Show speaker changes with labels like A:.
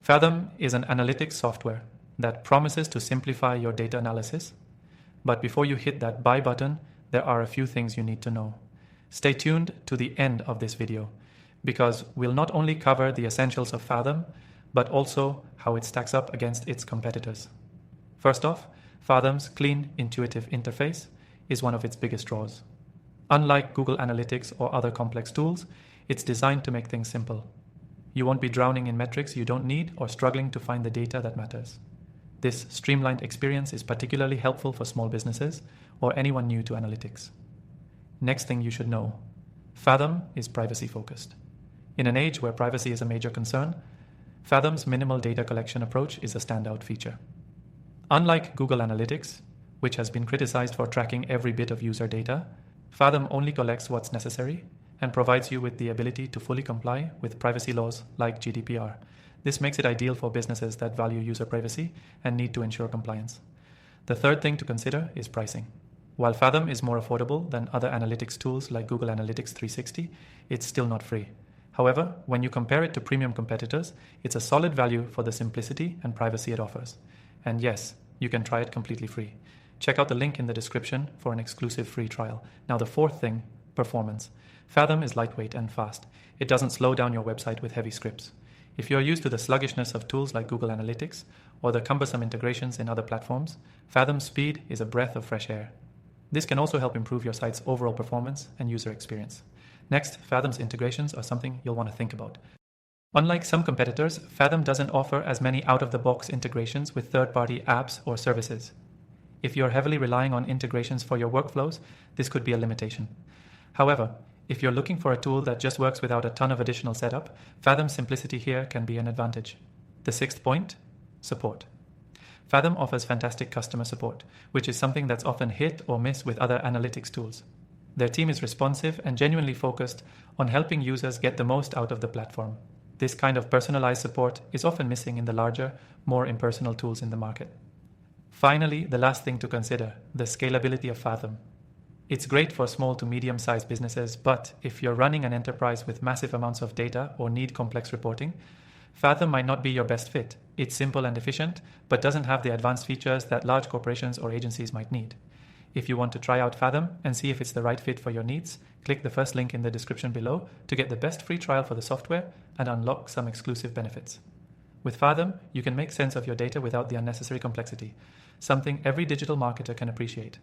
A: Fathom is an analytics software that promises to simplify your data analysis. But before you hit that buy button, there are a few things you need to know. Stay tuned to the end of this video because we'll not only cover the essentials of Fathom, but also how it stacks up against its competitors. First off, Fathom's clean, intuitive interface is one of its biggest draws. Unlike Google Analytics or other complex tools, it's designed to make things simple. You won't be drowning in metrics you don't need or struggling to find the data that matters. This streamlined experience is particularly helpful for small businesses or anyone new to analytics. Next thing you should know, Fathom is privacy focused. In an age where privacy is a major concern, Fathom's minimal data collection approach is a standout feature. Unlike Google Analytics, which has been criticized for tracking every bit of user data, Fathom only collects what's necessary and provides you with the ability to fully comply with privacy laws like GDPR. This makes it ideal for businesses that value user privacy and need to ensure compliance. The third thing to consider is pricing. While Fathom is more affordable than other analytics tools like Google Analytics 360, it's still not free. However, when you compare it to premium competitors, it's a solid value for the simplicity and privacy it offers. And yes, you can try it completely free. Check out the link in the description for an exclusive free trial. Now the fourth thing, performance. Fathom is lightweight and fast. It doesn't slow down your website with heavy scripts. If you're used to the sluggishness of tools like Google Analytics or the cumbersome integrations in other platforms, Fathom's speed is a breath of fresh air. This can also help improve your site's overall performance and user experience. Next, Fathom's integrations are something you'll want to think about. Unlike some competitors, Fathom doesn't offer as many out-of-the-box integrations with third-party apps or services. If you're heavily relying on integrations for your workflows, this could be a limitation. However, if you're looking for a tool that just works without a ton of additional setup, Fathom's simplicity here can be an advantage. The sixth point, support. Fathom offers fantastic customer support, which is something that's often hit or miss with other analytics tools. Their team is responsive and genuinely focused on helping users get the most out of the platform. This kind of personalized support is often missing in the larger, more impersonal tools in the market. Finally, the last thing to consider, the scalability of Fathom. It's great for small to medium-sized businesses, but if you're running an enterprise with massive amounts of data or need complex reporting, Fathom might not be your best fit. It's simple and efficient, but doesn't have the advanced features that large corporations or agencies might need. If you want to try out Fathom and see if it's the right fit for your needs, click the first link in the description below to get the best free trial for the software and unlock some exclusive benefits. With Fathom, you can make sense of your data without the unnecessary complexity, something every digital marketer can appreciate.